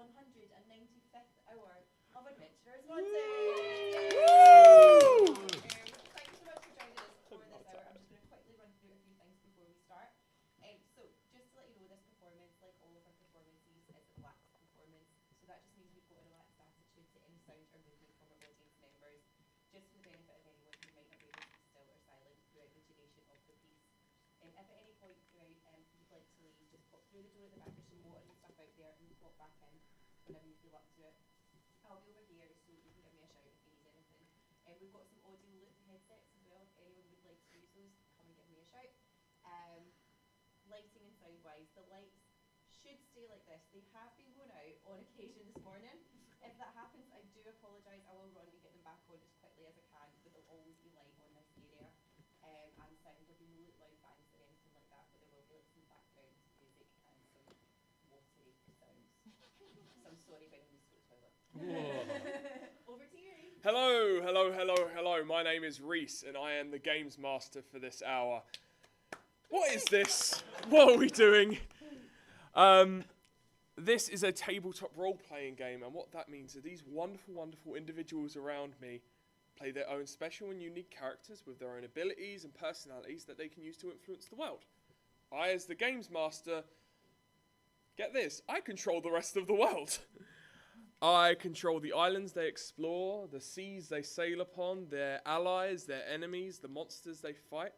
195th hour of Adventurers Wanted. Thank you so much for joining us for this hour. I'm just going to quickly run through a few things before we start. So, just to let you know, this performance, like all of our performances, is a relaxed performance. So that just means we've got a relaxed attitude to any sound or movement from our audience members, just for the benefit of anyone who might not be able to be still or silent throughout the duration of the piece. If at any point throughout you'd like to leave, just pop through the door at the back. There's some water and stuff out there, and pop back in whenever you feel up to it. I'll be over here, so you can give me a shout if you need anything. We've got some audio loop headsets as well. If anyone would like to use those, come and give me a shout. Lighting and sound wise, the lights should stay like this. They have been going out on occasion this morning. If that happens, I do apologise. I will run and get them back on as quickly as I can, but there'll always be light on this area. And sound, there'll be no loud fans or anything like that, but there will be like some background music and some watery sounds. So I'm sorry if anyone needs to go to the toilet. Over to you, Reese. Hello. My name is Reese, and I am the games master for this hour. What is this? What are we doing? This is a tabletop role-playing game, and what that means is these wonderful individuals around me play their own special and unique characters with their own abilities and personalities that they can use to influence the world. I, as the games master, get this, I control the rest of the world. I control the islands they explore, the seas they sail upon, their allies, their enemies, the monsters they fight.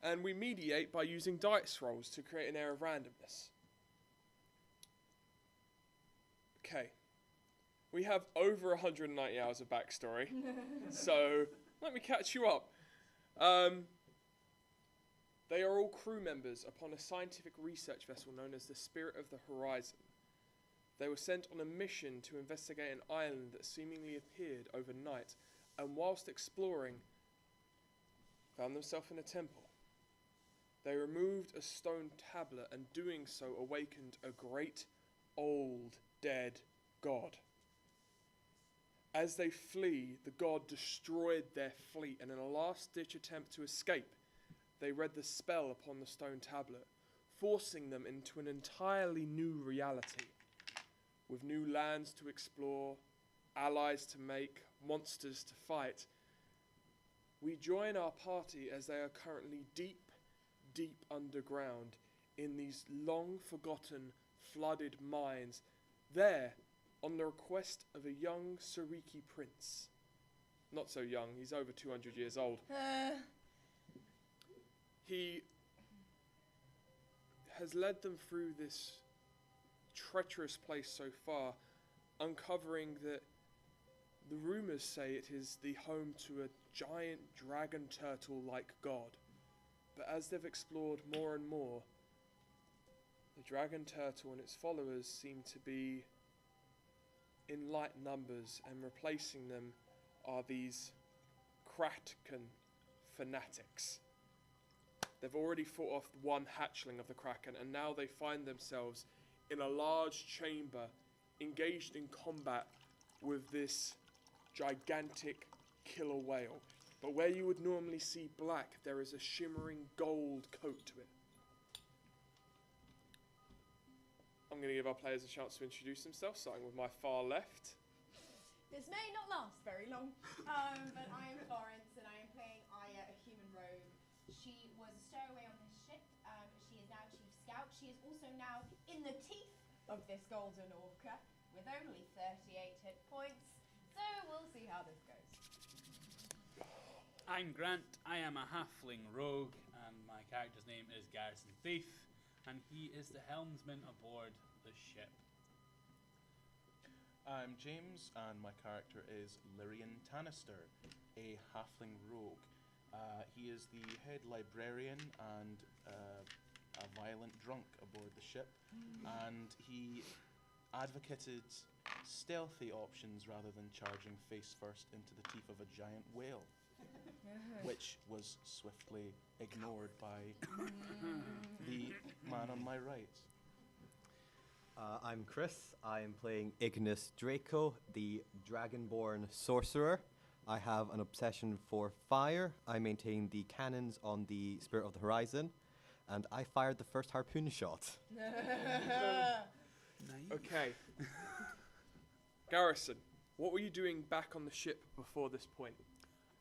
And we mediate by using dice rolls to create an air of randomness. Okay. We have over 190 hours of backstory, so let me catch you up. They are all crew members upon a scientific research vessel known as the Spirit of the Horizon. They were sent on a mission to investigate an island that seemingly appeared overnight, and whilst exploring, found themselves in a temple. They removed a stone tablet, and doing so awakened a great, old, dead god. As they flee, the god destroyed their fleet, and in a last-ditch attempt to escape, they read the spell upon the stone tablet, forcing them into an entirely new reality, with new lands to explore, allies to make, monsters to fight. We join our party as they are currently deep underground in these long-forgotten, flooded mines, there, on the request of a young Sariki prince. Not so young, he's over 200 years old. He has led them through this treacherous place so far, uncovering that the rumours say it is the home to a giant dragon turtle-like god. But as they've explored more and more, the dragon turtle and its followers seem to be in light numbers, and replacing them are these Kraken fanatics. They've already fought off one hatchling of the Kraken, and now they find themselves in a large chamber, engaged in combat with this gigantic killer whale. But where you would normally see black, there is a shimmering gold coat to it. I'm going to give our players a chance to introduce themselves, starting with my far left. This may not last very long, but I am Florence, and I am playing Aya, a human rogue. She was a stowaway on this ship. She is now Chief Scout. She is also now in the teeth of this golden orca, with only 38 hit points. So we'll see how this goes. I'm Grant, I am a halfling rogue, and my character's name is Garrison Thief, and he is the helmsman aboard the ship. I'm James, and my character is Lyrian Tannister, a halfling rogue. He is the head librarian and a violent drunk aboard the ship, and he advocated stealthy options rather than charging face first into the teeth of a giant whale. Which was swiftly ignored by the man on my right. I'm Chris. I am playing Ignis Draco, the dragonborn sorcerer. I have an obsession for fire. I maintain the cannons on the Spirit of the Horizon, and I fired the first harpoon shot. Nice. Okay. Garrison, what were you doing back on the ship before this point?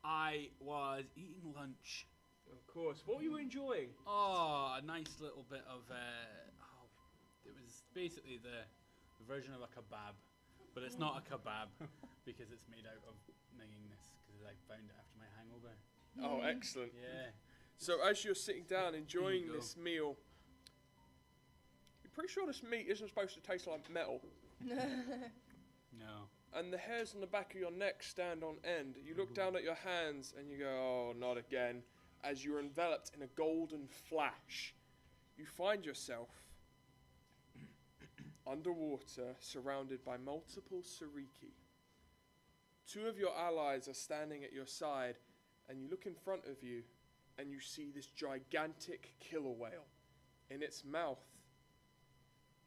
I was eating lunch. Of course. What were you enjoying? Oh, a nice little bit of. It was basically the version of a kebab, but it's not a kebab because it's made out of niggingness because I found it after my hangover. Oh, excellent. Yeah. So as you're sitting down enjoying go. this meal, you're pretty sure this meat isn't supposed to taste like metal. No. And the hairs on the back of your neck stand on end. You look down at your hands and you go, oh, not again. As you're enveloped in a golden flash, you find yourself underwater, surrounded by multiple Sariki. Two of your allies are standing at your side, and you look in front of you, and you see this gigantic killer whale, in its mouth,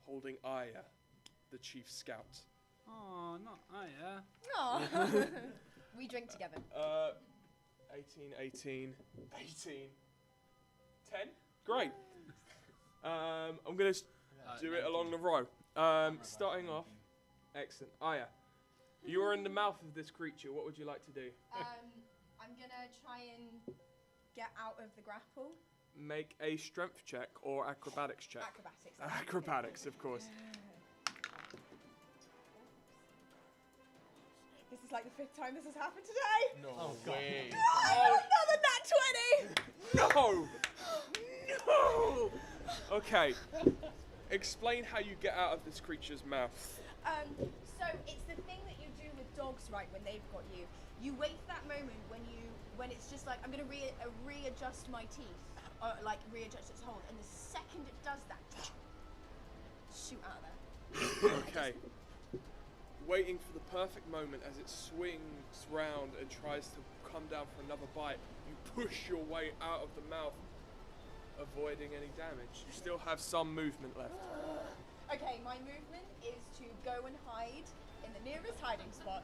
holding Aya, the chief scout. Oh, not Aya. Aw. We drink together. 18, 10. Great. I'm going to do it along the row. Starting off, excellent. Aya, you are in the mouth of this creature. What would you like to do? I'm gonna try and get out of the grapple. Make a strength check or acrobatics check. Acrobatics. Acrobatics, of course. This is like the 5th time this has happened today. No way. Oh, another nat 20! No! No! Okay. Explain how you get out of this creature's mouth. So it's the thing that you do with dogs, right? When they've got you, you wait for that moment when it's just like I'm gonna readjust my teeth, like readjust its hold, and the second it does that, shoot out of there. Okay. Waiting for the perfect moment as it swings round and tries to come down for another bite, you push your way out of the mouth, avoiding any damage. You still have some movement left. Okay, my movement is to go and hide in the nearest hiding spot.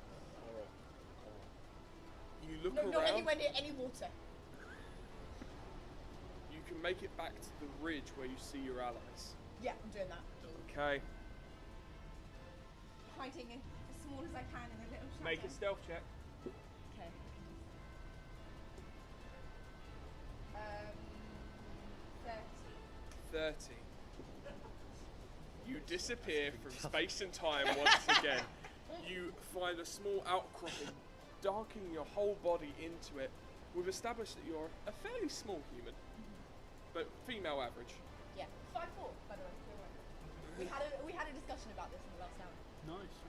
You look No, around. not anywhere near any water. You can make it back to the ridge where you see your allies. Yeah, I'm doing that. Okay. Hiding as small as I can in a little shadow. Make a stealth check. Okay. 30. 30. You disappear from space and time once again. You find a small outcropping, darkening your whole body into it. We've established that you're a fairly small human, but female average. Yeah, 5'4", by the way. We had a discussion about this in the last hour. Nice.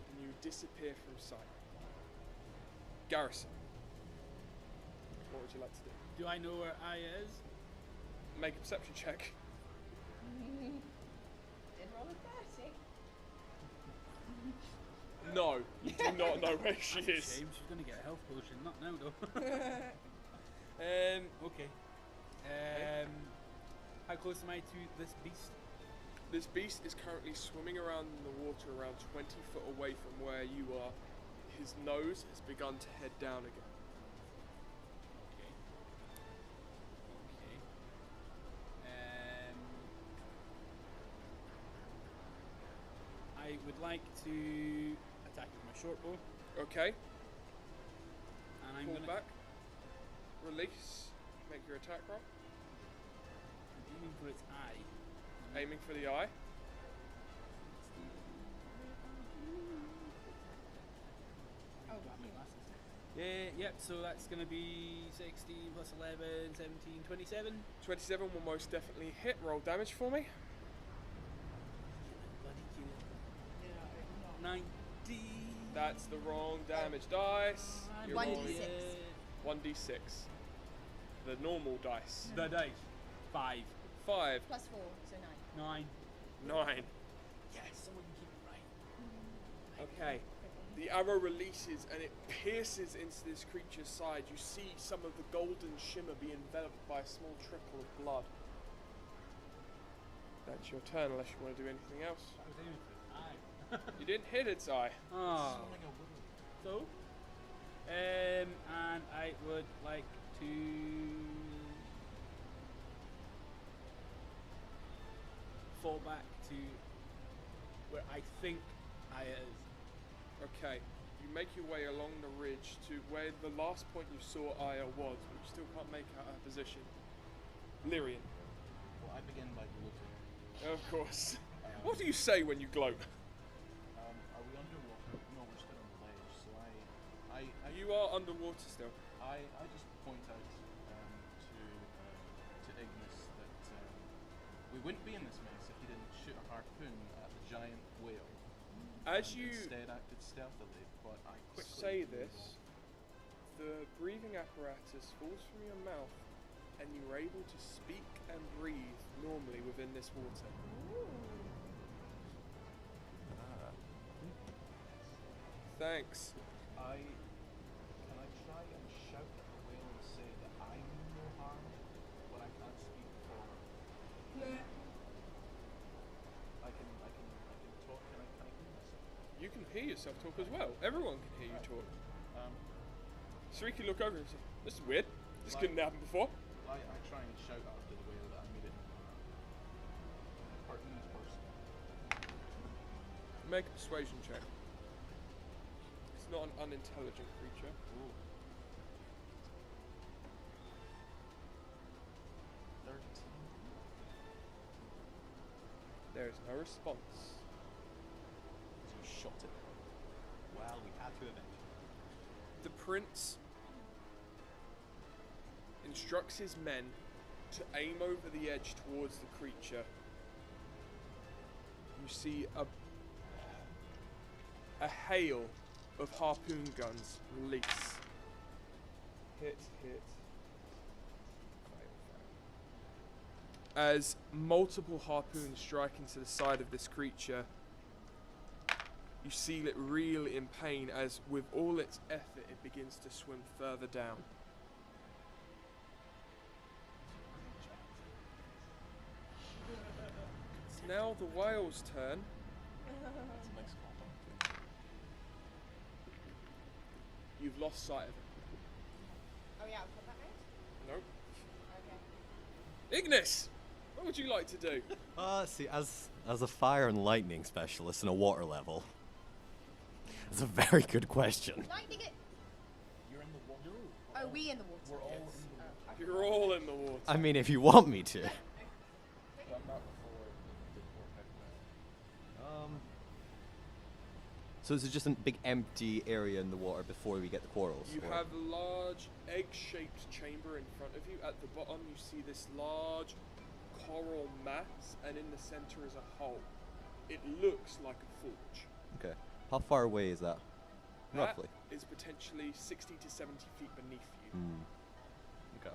And you disappear from sight. Garrison, what would you like to do? Do I know where Aya is? Make a perception check. Did roll a 30. No, you do not know where she is. Shame, she's gonna get a health potion. Not now though. Okay. How close am I to this beast? This beast is currently swimming around in the water around 20 foot away from where you are. His nose has begun to head down again. Okay. I would like to attack with my short bow, Okay, and I'm pull gonna back, release, make your attack roll, I'm aiming for its eye. aiming for the eye. Oh, Yep, so that's going to be 16 plus 11, 17, 27. 27 will most definitely hit. Roll damage for me. Bloody kill. 90. That's the wrong damage dice. You're 1d6. rolling 1d6. The normal dice. The dice. 5. 5, Plus 4, so 9. 9. 9. Yes, someone can keep it right. Okay. The arrow releases and it pierces into this creature's side. You see some of the golden shimmer be enveloped by a small trickle of blood. That's your turn unless you want to do anything else. I was aiming for its eye. You didn't hit its eye. Oh. So, and I would like to fall back to where I think Aya is. Okay, you make your way along the ridge to where the last point you saw Aya was, but you still can't make out her position. Lyrian. Well, I begin by gloating. Of course. What do you say when you gloat? Are we underwater? No, we're still on the ledge. So I You are underwater still. I just point out to Ignis that we wouldn't be in this mess if he didn't shoot a harpoon at the giant whale. As and you instead acted stealthily, but I quickly say this, the breathing apparatus falls from your mouth, and you are able to speak and breathe normally within this water. Thanks. Can I try and shout at the whale and say that I mean no harm, but I can't speak for. I can talk. Can I hear myself? You can hear yourself talk as well. Everyone can hear you talk. Sariki look over and say, "This is weird. This couldn't happen before." I try and shout after the whale that I made it. Harpoons person. Make a persuasion check. It's not an unintelligent creature. Ooh. 13. There is no response. You shot it. Well, we had to eventually. The prince instructs his men to aim over the edge towards the creature. You see a hail of harpoon guns release. Hit, hit. Fail, fail. As multiple harpoons strike into the side of this creature, you see it reel in pain as, with all its effort, it begins to swim further down. It's now the whale's turn. That's a nice callback. You've lost sight of it. Oh yeah, I'll put that out. Nope. Okay. Ignis! What would you like to do? See, as a fire and lightning specialist in a water level, that's a very good question. Lightning it. You're in the water. Oh, we in the water. We're all in the water. You're all in the water. I mean, if you want me to. But not before it didn't work out well. So is it just a big empty area in the water before we get the corals? You or- have a large egg-shaped chamber in front of you. At the bottom you see this large coral mass, and in the center is a hole. It looks like a forge. Okay. How far away is that? That Roughly. is potentially 60 to 70 feet beneath you. Okay.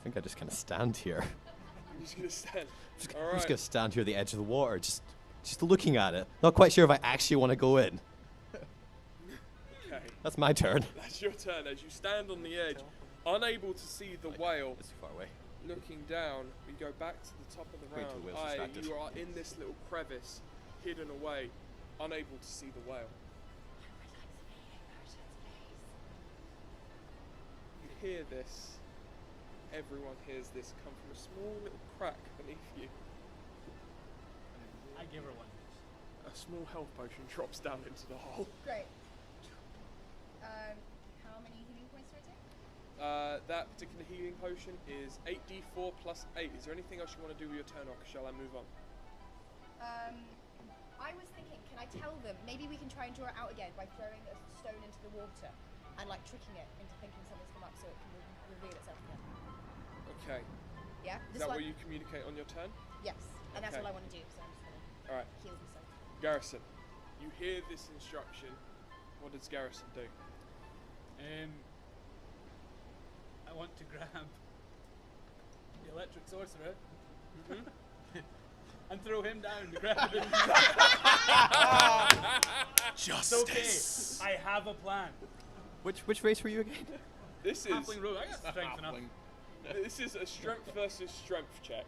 I think I just kind of stand here. You're just gonna stand. I'm just Alright. gonna stand here at the edge of the water, just looking at it. Not quite sure if I actually want to go in. Okay. That's my turn. That's your turn as you stand on the edge, unable to see the whale. It's too far away. Looking down, we go back to the top of the Wait till round. the whale's distracted. You are in this little crevice, hidden away, unable to see the whale. You hear this. Everyone hears this come from a small little crack beneath you. I give her one. A small health potion drops down into the hole. Great. How many healing points do I take? That particular healing potion is 8d4 plus 8. Is there anything else you want to do with your turn, or shall I move on? I was thinking, can I tell them, maybe we can try and draw it out again by throwing a stone into the water and like tricking it into thinking something's come up so it can reveal itself again. Okay. Yeah? Is that what you communicate on your turn? Yes. And that's Okay. all I want to do, so I'm just going to Alright. heal myself. Garrison, you hear this instruction. What does Garrison do? I want to grab the electric sorcerer and throw him down to grab him. It's okay. I have a plan. Which race were you again? This is Halfling rogue. I got strength enough. this is a strength versus strength check.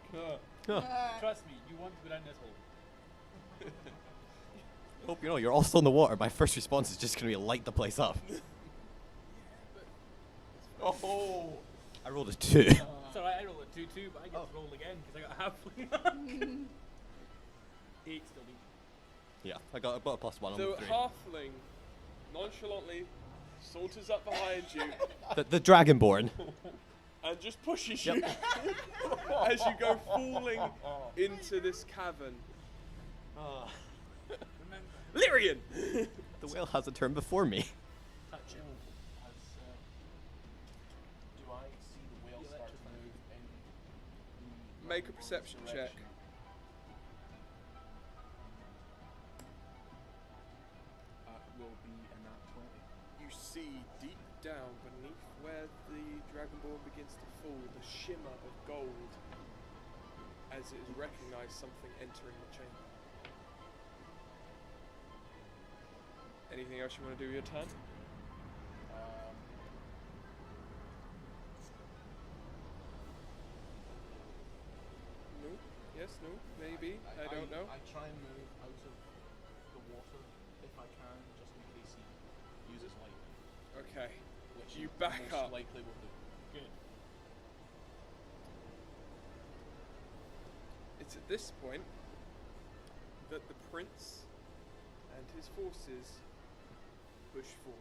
Trust me, you want to go down this hole. Hope you know you're all still in the water. My first response is just gonna be light the place up. Oh! I rolled a 2. That's alright, I roll a 2-2, but I get to roll again because I got a halfling. 8 still beat. Yeah, I got a +1 on The the 3. halfling nonchalantly saunters up behind you The Dragonborn. and just pushes you as you go falling into this cavern. Lyrian! The whale has a turn before me. Touch him. Do I see the whale start to move in the Make a perception check. direction? Will be a nat 20. You see deep down beneath where the Dragonborn begins to fall the shimmer of gold as it has recognized something entering the chamber. Anything else you want to do with your turn? No? Yes? No? Maybe? I don't know. I try and move out of the water if I can, just in case he uses lightning. Okay. Which You he back most up. likely will do. Good. It's at this point that the prince and his forces push forward.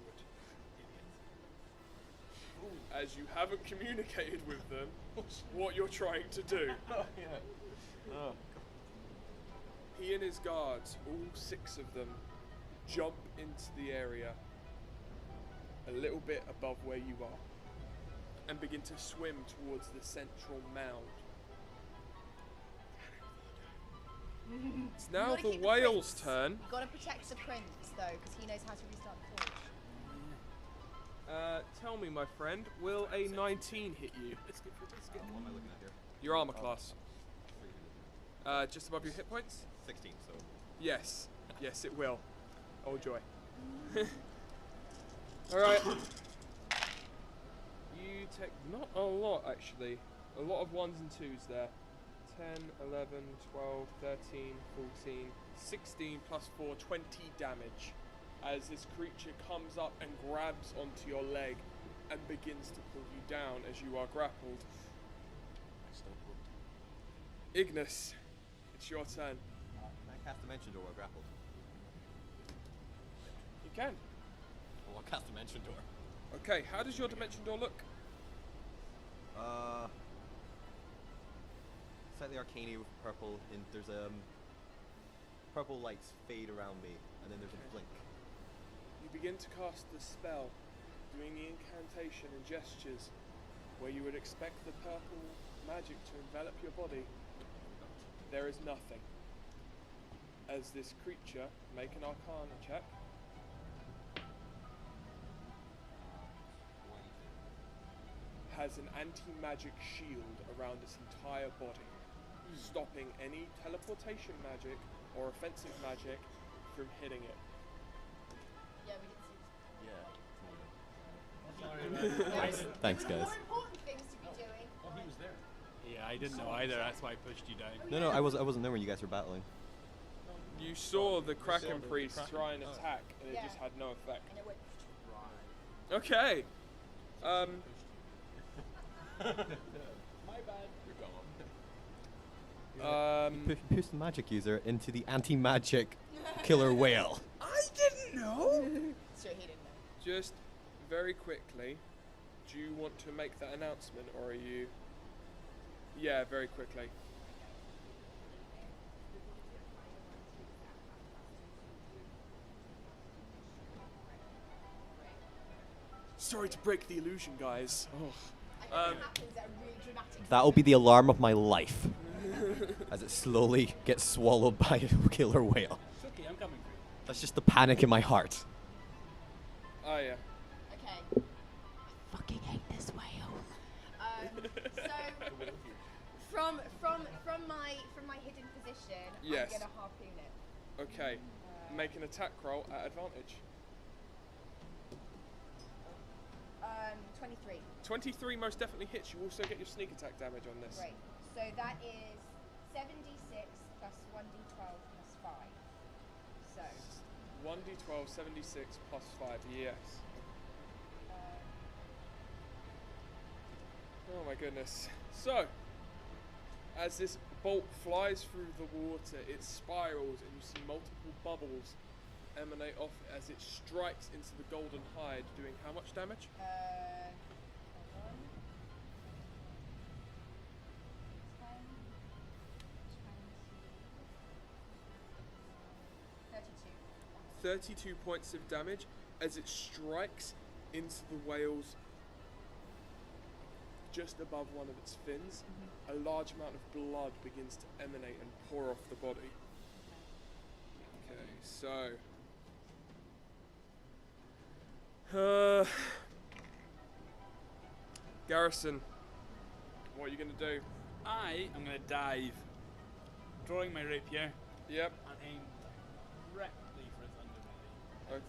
As you haven't communicated with them what you're trying to do. Oh, yeah. Oh. He and his guards, all 6 of them, jump into the area a little bit above where you are and begin to swim towards the central mound. It's now gotta the keep the whale's prince. turn. You've got to protect the prince, though, because he knows how to restart the forge. Tell me, my friend, will a 19 hit you? What am I looking at here? Your armor class. Just above your hit points? 16, so. Yes. Yes, it will. Oh, joy. Alright. You take not a lot, actually. A lot of 1s and 2s there. 10, 11, 12, 13, 14, 16 plus 4, 20 damage. As this creature comes up and grabs onto your leg and begins to pull you down as you are grappled. I still put. Ignis, it's your turn. Can I cast Dimension Door while grappled? You can. Oh, I'll cast Dimension Door. Okay, how does your dimension door look? Slightly arcane with purple. There's purple lights fade around me, and then there's a blink. You begin to cast the spell, doing the incantation and gestures where you would expect the purple magic to envelop your body. There is nothing. As this creature, make an Arcana check. Has an anti-magic shield around its entire body, stopping any teleportation magic or offensive magic from hitting it. Yeah, we didn't see Sorry about that. Thanks, guys. More important things to be doing. Oh, he was there. Yeah, I didn't know either, that's why I pushed you down. No, I wasn't there when you guys were battling. You saw the Kraken the priest Kraken. try and attack, and it Yeah. just had no effect. And it went. Okay. My bad. You're gone. Push the magic user into the anti-magic killer whale. I didn't know. So he didn't know. Just very quickly, do you want to make that announcement, or are you? Yeah, very quickly. Sorry to break the illusion, guys. I think it happens at a really dramatic. That'll be the alarm of my life. As it slowly gets swallowed by a killer whale. It's okay, I'm coming for you. That's just the panic in my heart. Oh yeah. Okay. I fucking hate this whale. So from my hidden position, Yes. I'm gonna harpoon it. Okay. Make an attack roll at advantage. 23. 23 most definitely hits. You also get your sneak attack damage on this. Right. So that is 7d6 plus 1d12 plus 5. So 1d12, 76 plus 5. Yes. Oh my goodness. So, as this bolt flies through the water, it spirals and you see multiple bubbles emanate off as it strikes into the golden hide, doing how much damage? Hold on. 10, 20, 32. 32 points of damage as it strikes into the whale's just above one of its fins. A large amount of blood begins to emanate and pour off the body. Okay, so Garrison, what are you gonna do? I am going to dive, drawing my rapier Yep. and aim directly for its underbelly. Okay.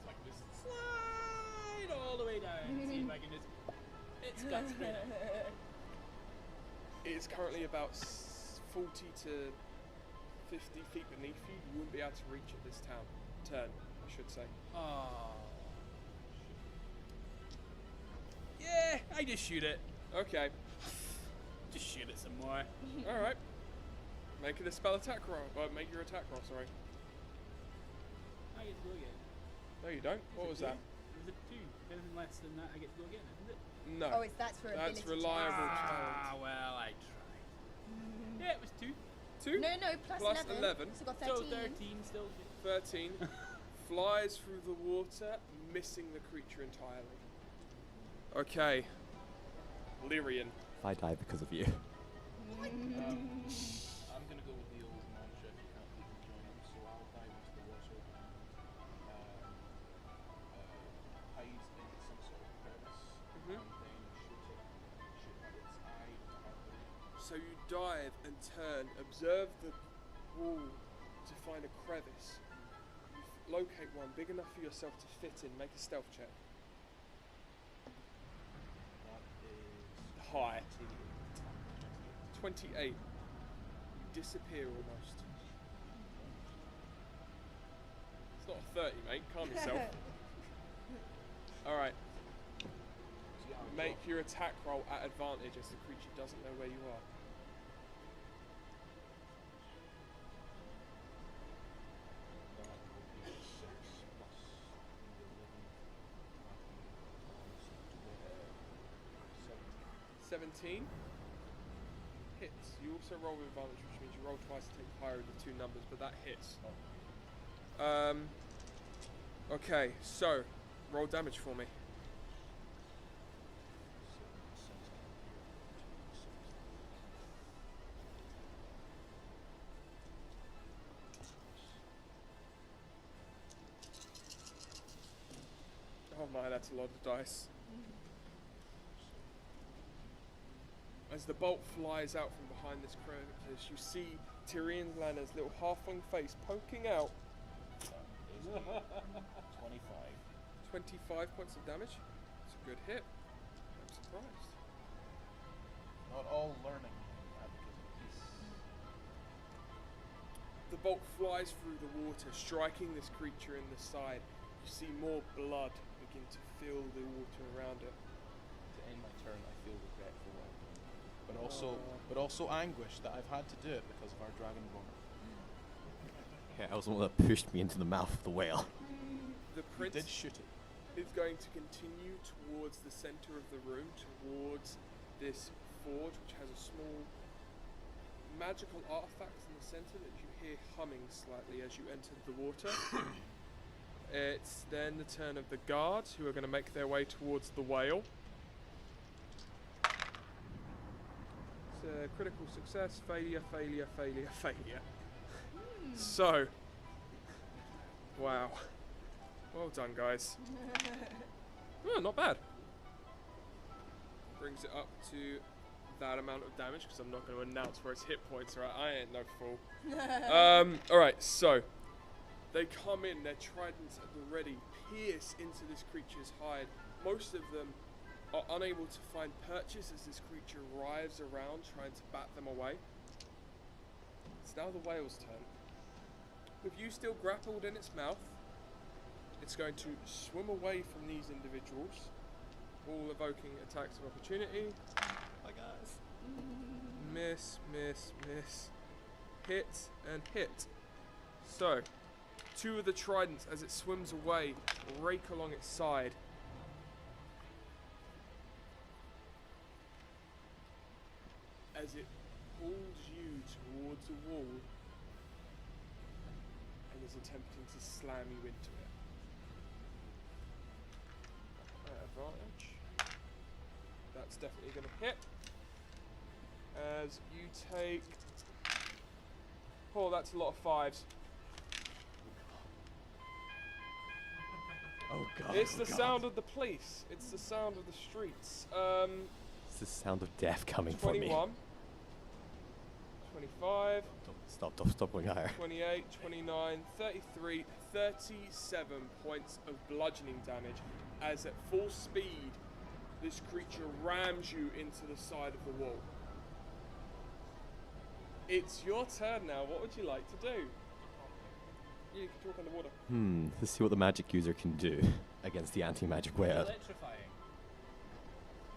So I can just slide all the way down and see if I can just. It's guts straight out. It is currently about 40 to 50 feet beneath you. You wouldn't be able to reach it this turn, I should say. Oh. Yeah, I just shoot it. Okay, Just shoot it some more. alright. Make it a spell attack roll. Make your attack roll, sorry. I get to go again. No, you don't. What was that? Is it 2? Anything less than that, I get to go again, isn't it? No. Oh, that's for That's ability reliable checks. challenge. Well, I tried. Yeah, it was 2. 2 No, plus plus 11. So got So 13. 13 still. 13 flies through the water, missing the creature entirely. Okay. Lyrian. If I die because of you. I'm gonna go with the old mantra: if you can't beat them, join them. So I'll dive into the water and hide in some sort of crevice, Mhm. and then shoot at its eye with So you dive and turn, observe the wall to find a crevice. You locate one big enough for yourself to fit in. Make a stealth check. That is High. 28. You disappear almost. It's not a 30, mate. Calm yourself. Alright. Make your attack roll at advantage as the creature doesn't know where you are. That will be 6 plus the 11. 17 hits. You also roll with advantage, which means you roll twice to take the higher of the two numbers, but that hits. Okay, so roll damage for me. Oh my, that's a lot of dice. As the bolt flies out from behind this crevice, you see Tyrion Lanner's little halfling face poking out. That is a 25. 25 points of damage. It's a good hit. I'm surprised. Not all learning because of peace. The bolt flies through the water, striking this creature in the side. You see more blood begin to fill the water around it. To end my turn, I feel regretful, but also anguish that I've had to do it because of our dragonborn. Yeah, I was the one that pushed me into the mouth of the whale. The You prince did shoot it. is going to continue towards the center of the room, towards this forge, which has a small magical artifact in the center that you hear humming slightly as you enter the water. It's then the turn of the guards, who are going to make their way towards the whale. It's a critical success, failure, failure, failure, failure. So, wow. Well done, guys. Oh, not bad. Brings it up to that amount of damage, because I'm not going to announce where its hit points are at. I ain't no fool. Alright, so they come in, their tridents at the ready, pierce into this creature's hide. Most of them are unable to find purchase as this creature writhes around, trying to bat them away. It's now the whale's turn. With you still grappled in its mouth, it's going to swim away from these individuals, all evoking attacks of opportunity. guys. Miss, miss, miss. Hit and hit. So, 2 of the tridents, as it swims away, rake along its side. As it pulls you towards a wall and is attempting to slam you into it. Advantage. That's definitely going to hit. As you take... Oh, that's a lot of 5s. Oh god. It's the sound of the police. It's the sound of the streets. It's the sound of death coming for me. 21. 25. Stop going higher. 28, 29, 33, 37 points of bludgeoning damage as at full speed this creature rams you into the side of the wall. It's your turn now. What would you like to do? You can talk underwater. Let's see what the magic user can do against the anti-magic whale. Electrifying.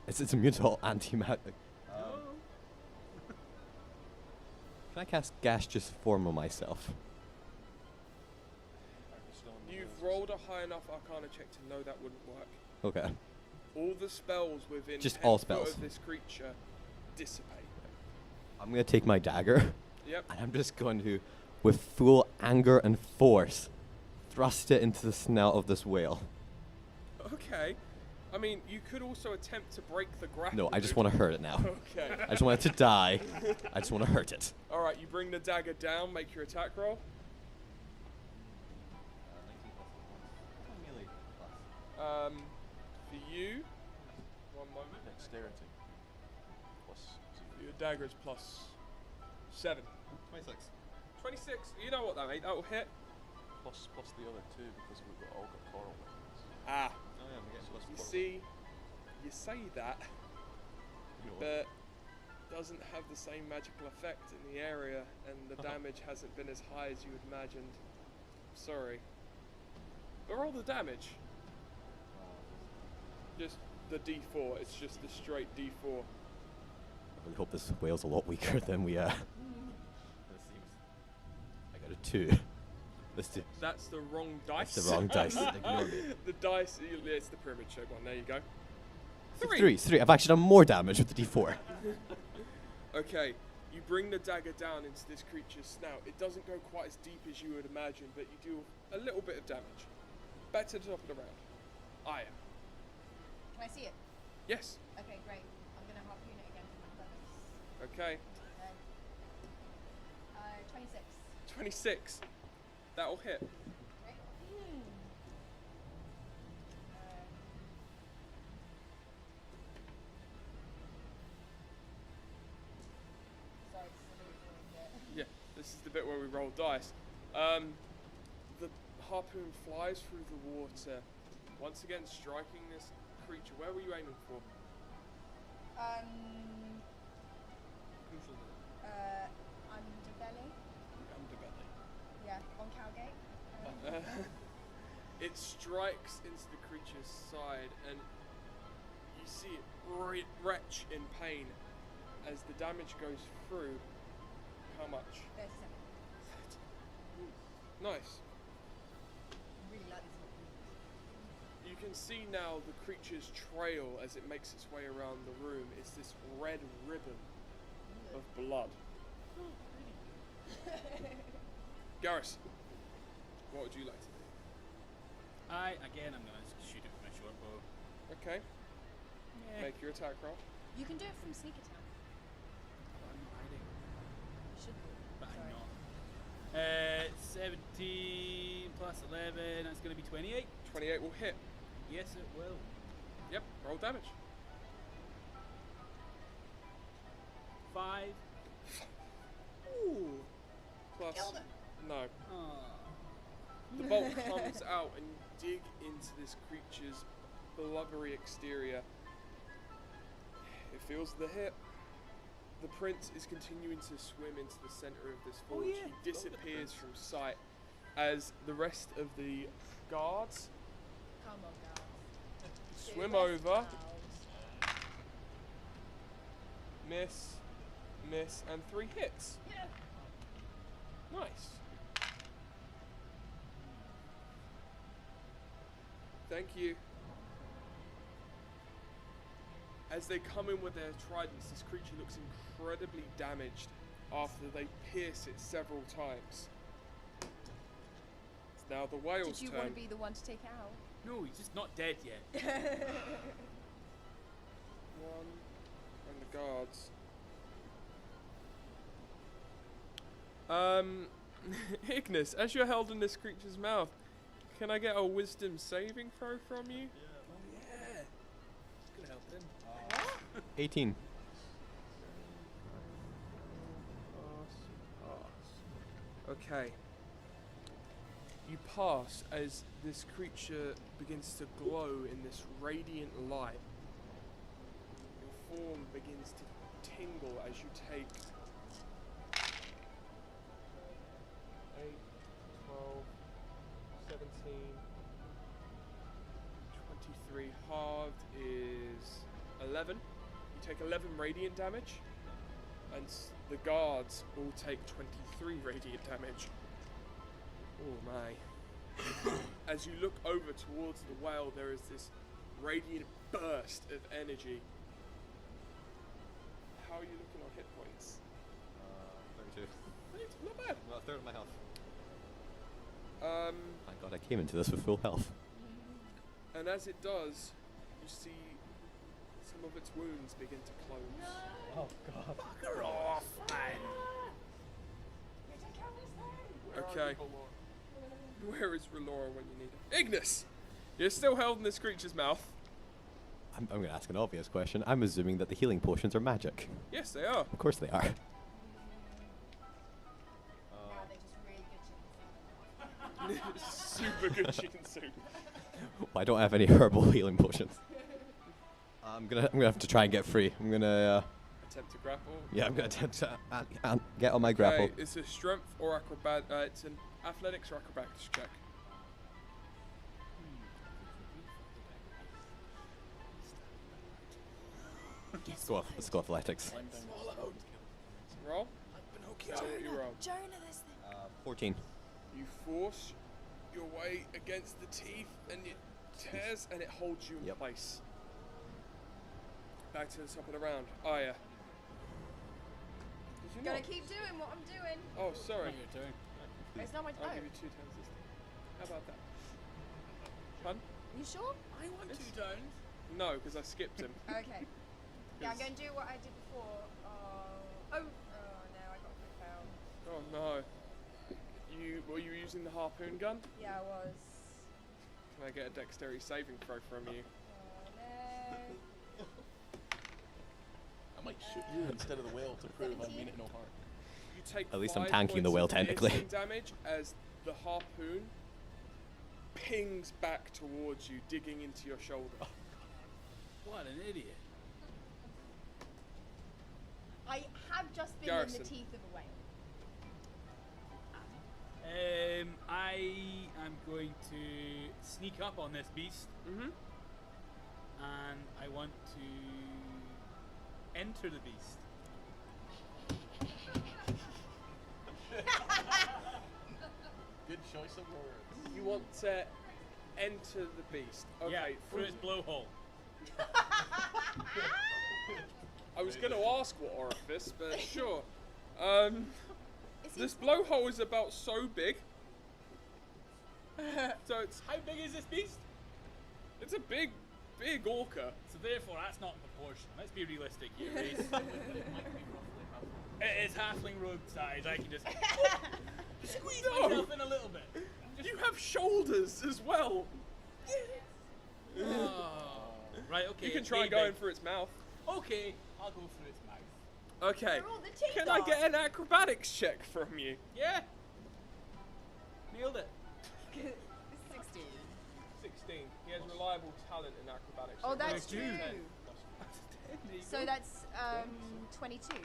It's immune to all anti-magic. Can I cast gaseous form on myself? You've rolled a high enough Arcana check to know that wouldn't work. Okay. All the spells within Just 10 all foot spells. of this creature dissipate. I'm going to take my dagger. Yep. And I'm just going to, with full anger and force, thrust it into the snout of this whale. Okay. I mean, you could also attempt to break the grapple. No, I just want to hurt it now. Okay. I just want it to die. I just want to hurt it. Alright, you bring the dagger down, make your attack roll. For you, one moment. Dexterity. Plus Your dagger is plus 7. 26. 26. You know what that mate? That will hit. plus the other 2 because we've all got coral weapons. Ah. Oh yeah, I'm getting plus You 4. see, you say that, You know what? but doesn't have the same magical effect in the area, and the damage hasn't been as high as you had imagined. Sorry. But roll the damage. Just the D4. It's just the straight D4. I really hope this whale's a lot weaker than we, This seems... I got a 2. Let's do... That's the wrong dice. That's the wrong dice. Ignore me. The dice, it's the pyramid shape one. There you go. It's 3. I've actually done more damage with the D4. Okay, you bring the dagger down into this creature's snout. It doesn't go quite as deep as you would imagine, but you do a little bit of damage. Back to the top of the round. Aya. Can I see it? Yes. Okay, great. I'm gonna harpoon it again with my feathers. Okay. 26. 26. That'll hit. Right? Sorry, this is a really boring bit. Yeah, this is the bit where we roll dice. The harpoon flies through the water, once again striking this creature. Where were you aiming for? Underbelly. Underbelly. Yeah, on Cowgate. It strikes into the creature's side, and you see it retch in pain as the damage goes through. How much? 37. Nice. Really like this one. You can see now the creature's trail as it makes its way around the room. It's this red ribbon of blood. Garrus, what would you like to do? I'm gonna shoot it with my short bow. Okay, make your attack roll. You can do it from sneak attack. I'm hiding, You should do. but I'm Sorry. not. 17 plus 11, that's gonna be 28. 28 will hit. Yes, it will. Yep, roll damage. 5. Ooh. Plus, Killed it. no. Aww. The bolt comes out and you dig into this creature's blubbery exterior. It feels the hit. The prince is continuing to swim into the center of this forge. yeah, He disappears from sight as the rest of the guards Come on, girls. swim Do this, over girls. Miss, miss, and 3 hits. Yeah. Nice. Thank you. As they come in with their tridents, this creature looks incredibly damaged after they pierce it several times. It's now the whale's Did you turn. want to be the one to take it out? No, he's just not dead yet. One, and the guards. Ignis, as you're held in this creature's mouth, can I get a wisdom saving throw from you? Yeah. It's gonna help him. 18. Pass. Okay. You pass as this creature begins to glow in this radiant light. Your form begins to tingle as you take 8, 12, 17, 23. Halved is 11. You take 11 radiant damage, and the guards all take 23 radiant damage. Oh my. As you look over towards the whale, there is this radiant burst of energy. How are you looking on hit points? 32. Not bad. Well, a third of my health. Um, Thank God I came into this with full health. and as it does, you see some of its wounds begin to close. Oh God. Fucker off, man. Okay. Where is Relora when you need it? Ignis! You're still held in this creature's mouth. I'm going to ask an obvious question. I'm assuming that the healing potions are magic. Yes, they are. Of course they are. Now they're just really good chickens. Super good chicken soup. Well, I don't have any herbal healing potions. I'm gonna have to try and get free. I'm gonna Attempt to grapple. yeah, I'm gonna attempt to get on my grapple. Okay, it's a strength or acrobat. It's an athletics or acrobatics check. Let's go athletics. Roll. That's what you roll. Jonah, this thing. 14. You force your way against the teeth, and it tears, and it holds you in Yep. place. Back to the top of the round. Aya. Did you Gotta not? keep doing what I'm doing. Oh, sorry. What you're doing. It's not my I'll turn. give you 2 turns this time. How about that? Pun? You sure? I want Yes. 2 turns. No, because I skipped him. Okay. Yeah, I'm 'Cause- going to do what I did before. No, I got a crit fail. Oh no. Were you using the harpoon gun? Yeah, I was. Can I get a dexterity saving throw from you? No. I might shoot you instead of the whale to prove I mean it no harm. You take At least I'm 5 tanking the points whale of technically. piercing damage as the harpoon pings back towards you, digging into your shoulder. What an idiot. I have just been Garrison. in the teeth of a whale. I am going to sneak up on this beast, Mm-hmm. and I want to enter the beast. Good choice of words. You want to enter the beast. Okay. Yeah, through from- its blowhole. I was going to ask what orifice, but sure. Is he This blowhole is about so big. So How big is this beast? it's a big orca. So therefore, that's not in proportion. Let's be realistic here, Reese. It is halfling rogue size. I can just squeeze No. myself in a little bit. Just You have shoulders as well. Oh. Right, okay. You can it's try really going big. through its mouth. Okay, I'll go through its mouth. Okay. Where all the teeth Can are? I get an acrobatics check from you? Yeah. Nailed it. It's 16. 16. He has reliable talent in acrobatics. Oh, so that's plus true. 10. There you So go. that's 22.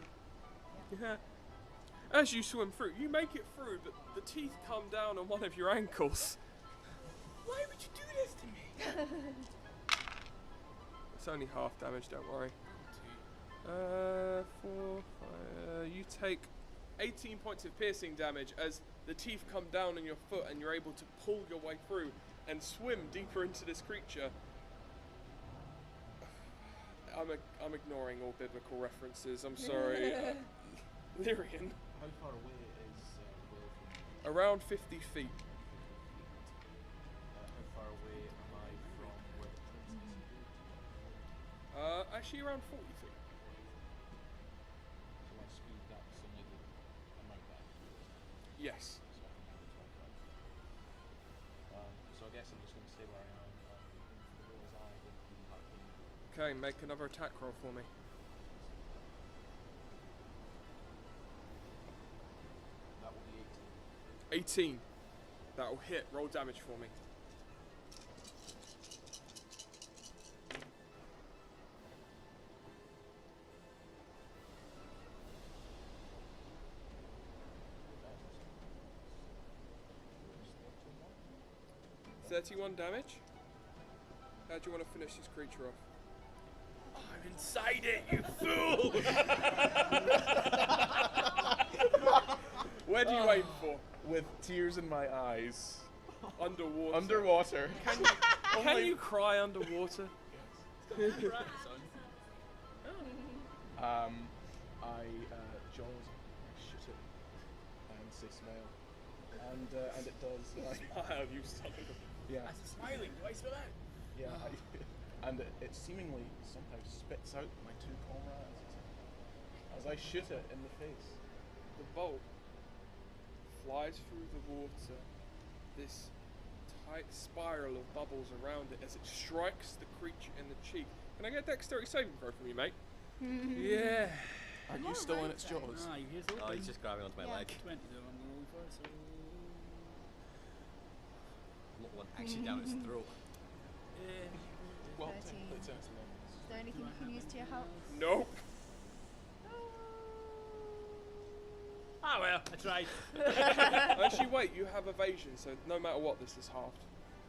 Yeah. As you swim through, you make it through, but the teeth come down on one of your ankles. Why would you do this to me? It's only half damage, don't worry. You take 18 points of piercing damage as the teeth come down on your foot and you're able to pull your way through and swim deeper into this creature. I'm ignoring all biblical references, I'm sorry. Lyrian. How far away is Will from me? Around 50 feet. How far away am I from where the prince is? Actually around 40 feet. So my speed that's only the amount that I can do. Yes. So I can manage like that. So I guess I'm just going to stay where I am. The Will's eye with the harpoon. Okay, make another attack roll for me. That will be 18. 18. That'll hit. Roll damage for me. Where's 31 damage. How do you want to finish this creature off? I'm inside it, you fool! Where do you aim for? With tears in my eyes. Underwater. Underwater. Can you cry underwater? Jaws, I shoot it and say smile. And it does. Smile, you son of a... Yeah. As it's smiling, do I spill out? Yeah. And it seemingly somehow spits out my two comrades as I shoot it in the face. The bolt flies through the water, this tight spiral of bubbles around it as it strikes the creature in the cheek. Can I get a dexterity saving throw from you, mate? Yeah. Are you still in its jaws? Ah, you hear Oh, something? he's just grabbing onto my leg. 20 though, I'm rolling for it, so... Not one actually down its throat. Well, 13. technically it's in its lungs. Is there anything you can use to your help? Nope. Ah well, I tried. Actually, wait, you have evasion, so no matter what, this is halved.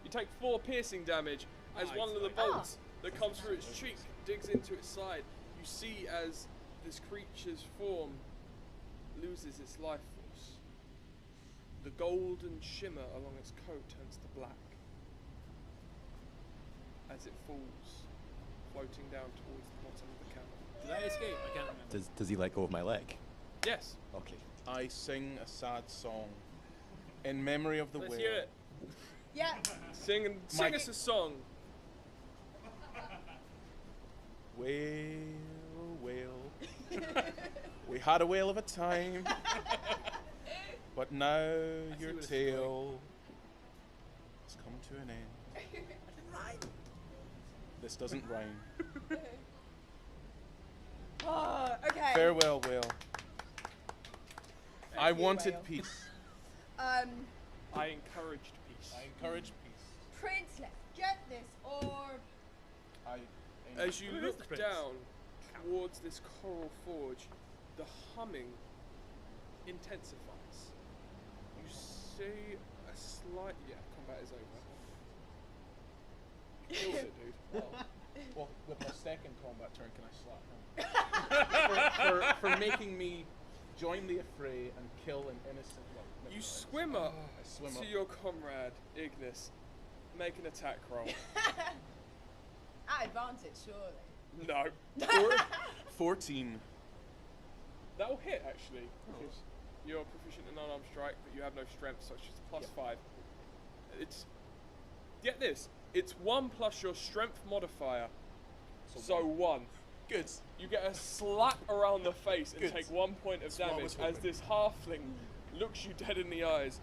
You take 4 piercing damage as Oh, one of the it's like- bolts that comes through its cheek digs into its side. You see as this creature's form loses its life force. The golden shimmer along its coat turns to black as it falls, floating down towards the bottom of the cavern. Did I escape? I can't remember. Does he let go of my leg? Yes. Okay. I sing a sad song in memory of the Let's whale. hear it. Yeah. Sing Mike. us a song. Whale, whale. We had a whale of a time, but now your what it's tale has come to an end. This doesn't rhyme. Oh, okay. Farewell, whale. I you, wanted whale. peace. Um, I encouraged peace. I encourage peace. Prince, let's get this orb. As you Who is look the prince? down towards this coral forge, the humming intensifies. You see a slight... Yeah, combat is over. You killed it, dude. Well, with my second combat turn, can I slap him? for making me join the affray and kill an innocent... Well, maybe You not swim innocent. up I swim to up. your comrade, Ignis. Make an attack roll. At advantage, surely. No. 14. That'll hit, actually, because you're proficient in unarmed strike, but you have no strength, so it's just a +5. It's... Get this. It's 1 plus your strength modifier. So 1. Good. You get a slap around the face and Good. take 1 point of That's what I damage was as hoping. this halfling looks you dead in the eyes.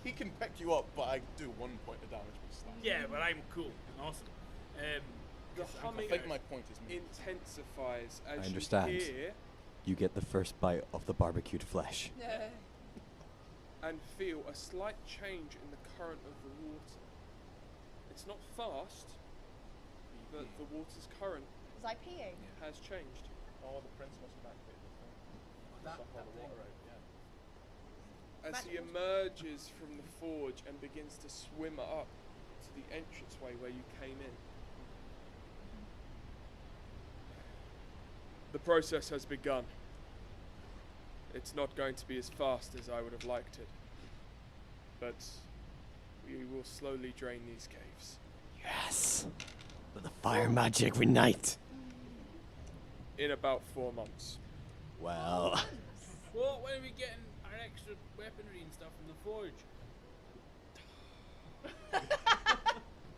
He can pick you up, but I do 1 point of damage with slap. Yeah, but I'm cool and awesome. The I humming think my point is me. intensifies as I understand. you hear You get the first bite of the barbecued flesh. and feel a slight change in the current of the water. It's not fast, but the water's current Was I peeing? has changed. Oh, the prince must have activated the thing. That- Suck all that the thing. water out, yeah. As he emerges from the forge and begins to swim up to the entranceway where you came in. The process has begun. It's not going to be as fast as I would have liked it, but we will slowly drain these caves. Yes. But the fire magic ignite. In about 4 months. Well. Well, when are we getting our extra weaponry and stuff from the forge?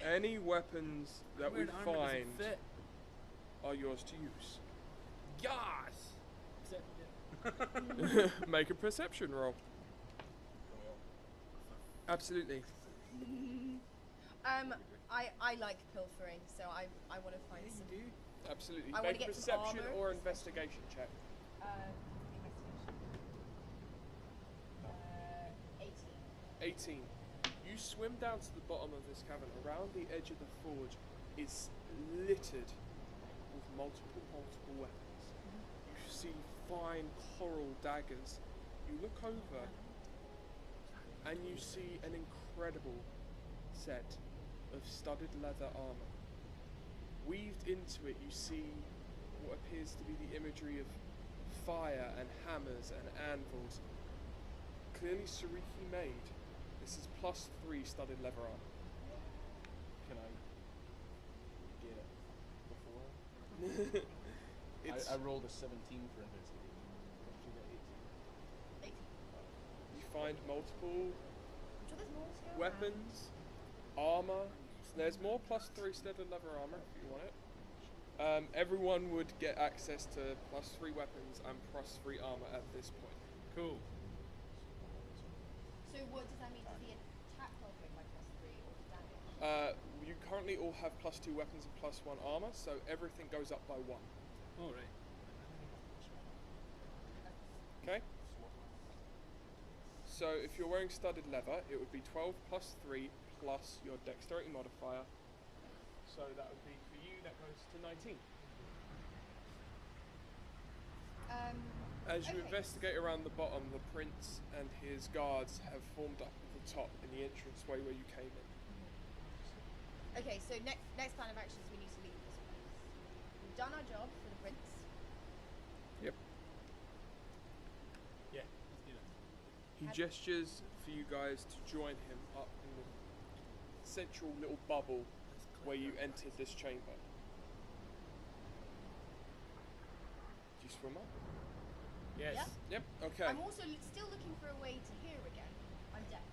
Any weapons that we Wearing armor doesn't find fit. are yours to use. Yes! Except Make a perception roll. Absolutely. I like pilfering, so I want to find some. Absolutely. I wanna Make a get some perception armor, or especially. investigation check. Investigation. 18. You swim down to the bottom of this cavern. Around the edge of the forge is littered with multiple weapons. You see fine coral daggers. You look over and you see an incredible set of studded leather armor. Weaved into it, you see what appears to be the imagery of fire and hammers and anvils. Clearly Sariki made. This is +3 studded leather armor. Can I get it before? It's, I rolled a 17 for investigation. Did you get 18? you find multiple So there's more to go around. weapons, armor. There's more +3 studded leather armor if you want it. Everyone would get access to +3 weapons and +3 armor at this point. Cool. So what does that mean? Does the attack roll go by +3 or the damage? You currently all have +2 weapons and +1 armor, so everything goes up by 1. All right. Okay? So if you're wearing studded leather, it would be 12 +3 plus your dexterity modifier. So that would be for you, that goes to 19. As you Okay. investigate around the bottom, the prince and his guards have formed up at the top in the entranceway where you came in. Okay, so next plan of action is we need to leave this place. We've done our job for the prince. Yep. Yeah, let's do that. He gestures for you guys to join him up in the central little bubble where you entered this chamber. Do you swim up? Yes. Yep. Yep, okay. I'm also still looking for a way to hear again. I'm deaf.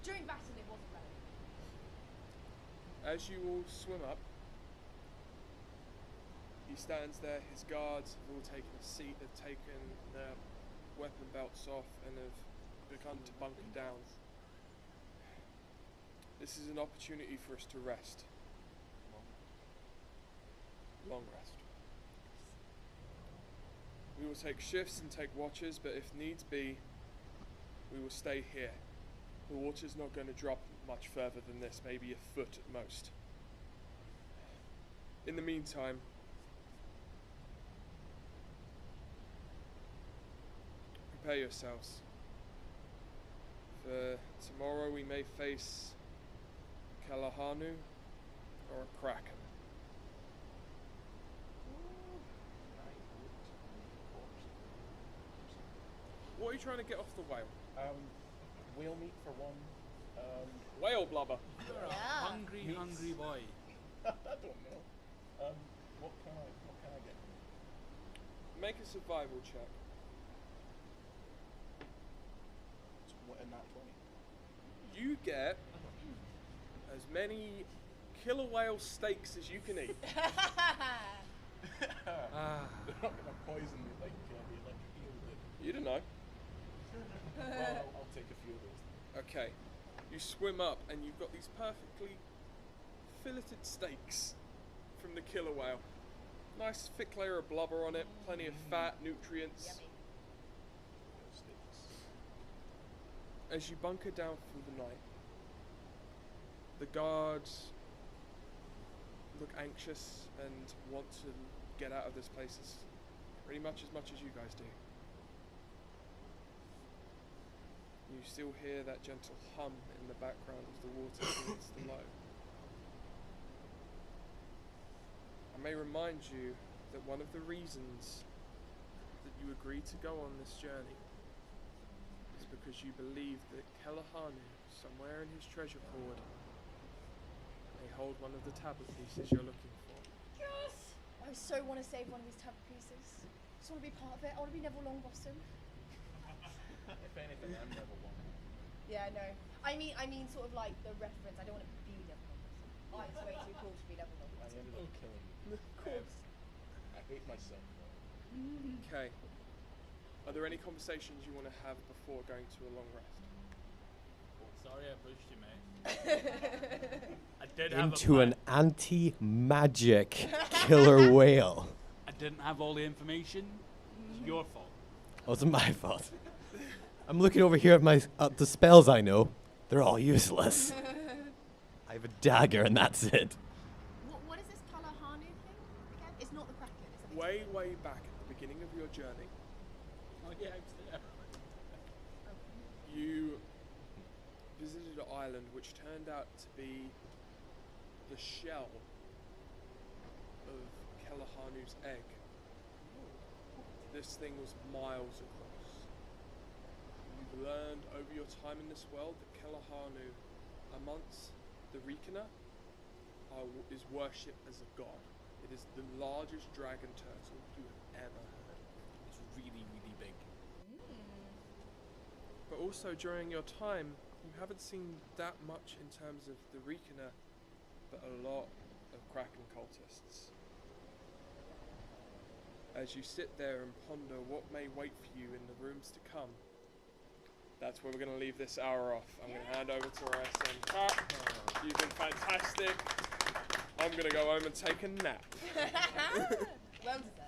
During battle, it wasn't relevant. As you all swim up, he stands there, his guards have all taken a seat, have taken their weapon belts off and have begun to bunker down. This is an opportunity for us to rest. Long rest. We will take shifts and take watches, but if needs be, we will stay here. The water's not going to drop much further than this, maybe a foot at most. In the meantime, prepare yourselves. For tomorrow we may face Kalahanu or a Kraken. What are you trying to get off the whale? Whale meat for one. Whale blubber. You're a Yeah. hungry, Meats. hungry boy. I don't know. What can I get? Make a survival check. What in that 20? You get as many killer whale steaks as you can eat. Ah. They're not gonna poison me like the electric eel did. You don't know. Well, I'll take a few of those. Okay. You swim up and you've got these perfectly filleted steaks from the killer whale. Nice thick layer of blubber on it, plenty of fat, nutrients. Yummy. Steaks. As you bunker down for the night, the guards look anxious and want to get out of this place as much as you guys do. You still hear that gentle hum in the background as the water hits the low. I may remind you that one of the reasons that you agreed to go on this journey is because you believe that Kelahanu, somewhere in his treasure hoard, may hold one of the tablet pieces you're looking for. Yes! I so want to save one of these tablet pieces. Just want to be part of it. I want to be Neville Longbottom. If anything, I'm level 1. Yeah, no. I mean, sort of like the reference. I don't want to be Neville Longbottom. Oh, it's way too cool to be Neville I Longbottom. ended up killing you. Of course. I hate myself. Okay. Are there any conversations you want to have before going to a long rest? Sorry I pushed you, mate. I did have Into a an anti-magic killer whale. I didn't have all the information. It's your fault. It wasn't my fault. I'm looking over here at the spells I know. They're all useless. I have a dagger and that's it. What is this Kalahanu thing again? It's not the Kraken, is it? Way back at the beginning of your journey, Oh yeah, I was there. you visited an island which turned out to be the shell of Kelahanu's egg. This thing was miles across. You've learned over your time in this world that Kelahanu, amongst the Rikana, is worshipped as a god. It is the largest dragon turtle you have ever heard. It's really, really big. But also during your time, you haven't seen that much in terms of the Rikana, but a lot of Kraken cultists. As you sit there and ponder what may wait for you in the rooms to come, that's where we're going to leave this hour off. I'm going to hand over to our SM. You've been fantastic. I'm going to go home and take a nap. Well deserved.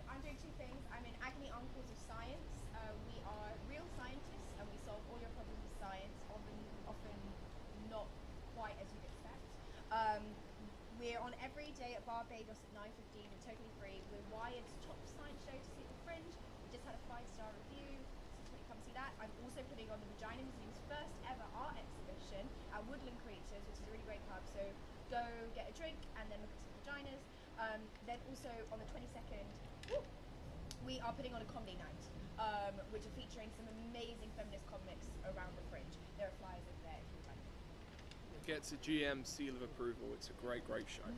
I'm doing two things. I'm in Agony Uncles of Science. We are real scientists and we solve all your problems with science, often not quite as you'd expect. We're on every day at Barbados at 9:15 and totally free. We're Wired's top science show to see at the Fringe. We just had a 5-star review, so come see that. I'm also putting on the Vagina Museum's first ever art exhibition at Woodland Creatures, which is a really great pub. So go get a drink and then look at some vaginas. Then also on the 22nd, we are putting on a comedy night, which are featuring some amazing feminist comics around the Fringe. There are flyers over there if you would like. It gets a GM seal of approval. It's a great show.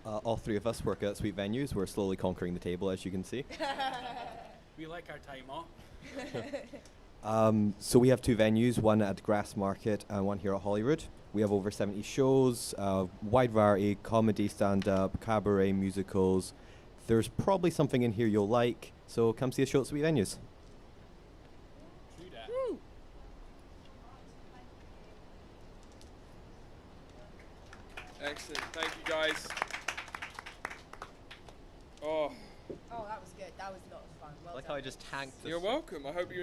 All three of us work at Sweet Venues. We're slowly conquering the table, as you can see. We like our time off. So we have two venues, one at Grass Market and one here at Holyrood. We have over 70 shows, wide variety, comedy, stand-up, cabaret, musicals. There's probably something in here you'll like, so come see a show at Sweet Venues. True that. Woo! Excellent. Thank you, guys. Oh, Oh, that was good. That was a lot of fun. Well I like done. how I just tanked you're welcome. I hope you